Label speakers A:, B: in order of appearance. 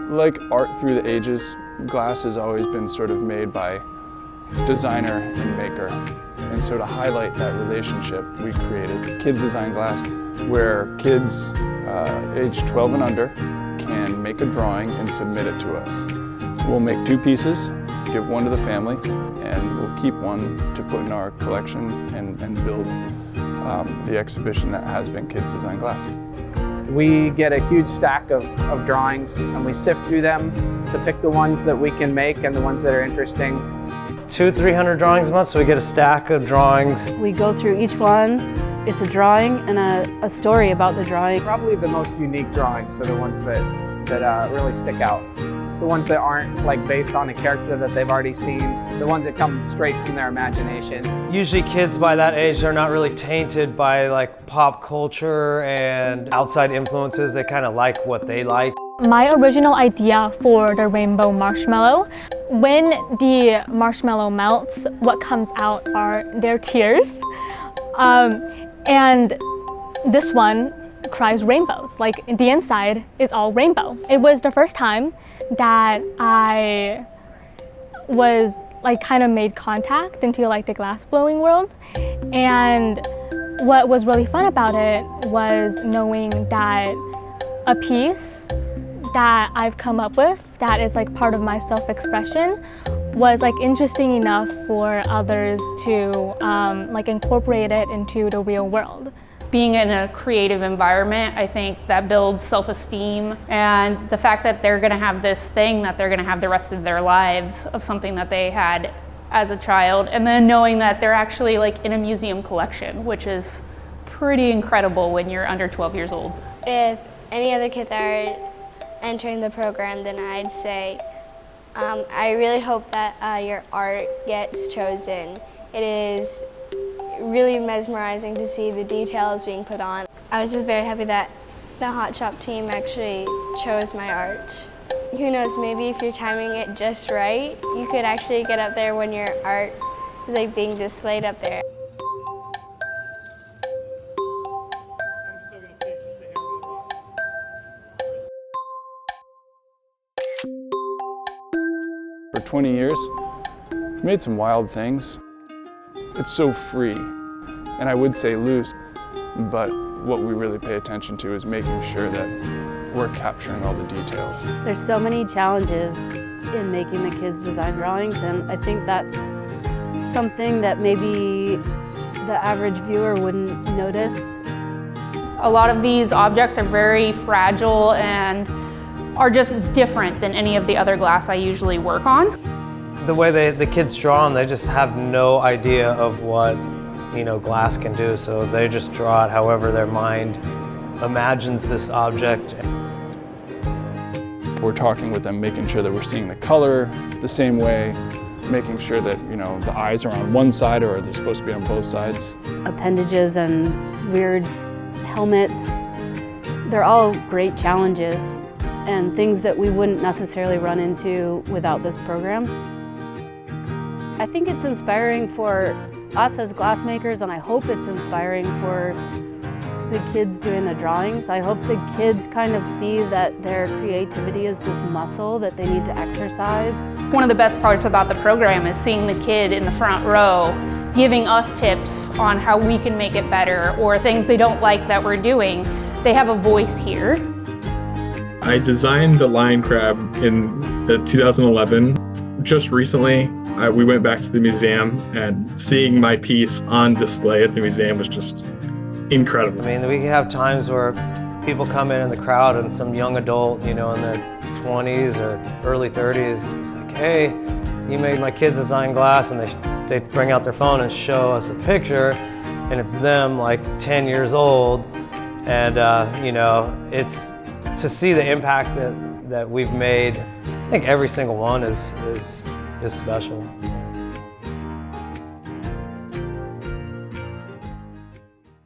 A: Like art through the ages, glass has always been sort of made by designer and maker. And so to highlight that relationship, we created Kids Design Glass, where kids age 12 and under can make a drawing and submit it to us. We'll make 2 pieces, give one to the family, and we'll keep one to put in our collection and build the exhibition that has been Kids Design Glass.
B: We get a huge stack of drawings and we sift through them to pick the ones that we can make and the ones that are interesting.
C: 200-300 drawings a month, so we get a stack of drawings.
D: We go through each one. It's a drawing and a story about the drawing.
B: Probably the most unique drawings are the ones that really stick out. The ones that aren't like based on a character that they've already seen. The ones that come straight from their imagination.
C: Usually kids by that age, they're not really tainted by like pop culture and outside influences. They kind of like what they like.
E: My original idea for the Rainbow Marshmallow, when the marshmallow melts, what comes out are their tears. And this one cries rainbows. Like the inside is all rainbow. It was the first time that I was like kind of made contact into like the glass blowing world. And what was really fun about it was knowing that a piece that I've come up with that is like part of my self-expression was like interesting enough for others to like incorporate it into the real world.
F: Being in a creative environment, I think that builds self-esteem, and the fact that they're gonna have this thing that they're gonna have the rest of their lives of something that they had as a child, and then knowing that they're actually like in a museum collection, which is pretty incredible when you're under 12 years old.
G: If any other kids are entering the program, then I'd say, I really hope that your art gets chosen. It is really mesmerizing to see the details being put on. I was just very happy that the Hot Shop team actually chose my art. Who knows, maybe if you're timing it just right, you could actually get up there when your art is like being displayed up there.
A: For 20 years, we've made some wild things. It's so free, and I would say loose, but what we really pay attention to is making sure that we're capturing all the details.
D: There's so many challenges in making the kids design drawings, and I think that's something that maybe the average viewer wouldn't notice.
F: A lot of these objects are very fragile and are just different than any of the other glass I usually work on.
C: The way the kids draw them, they just have no idea of what, glass can do, so they just draw it however their mind imagines this object.
A: We're talking with them, making sure that we're seeing the color the same way, making sure that, the eyes are on one side or they're supposed to be on both sides.
D: Appendages and weird helmets, they're all great challenges and things that we wouldn't necessarily run into without this program. I think it's inspiring for us as glassmakers, and I hope it's inspiring for the kids doing the drawings. I hope the kids kind of see that their creativity is this muscle that they need to exercise.
F: One of the best parts about the program is seeing the kid in the front row giving us tips on how we can make it better or things they don't like that we're doing. They have a voice here.
H: I designed the lion crab in 2011. Just recently, we went back to the museum, and seeing my piece on display at the museum was just incredible.
C: I mean, we have times where people come in the crowd and some young adult, in their 20s or early 30s, is like, hey, you made my kids design glass, and they bring out their phone and show us a picture, and it's them like 10 years old, and it's to see the impact that we've made. I think every single one is special.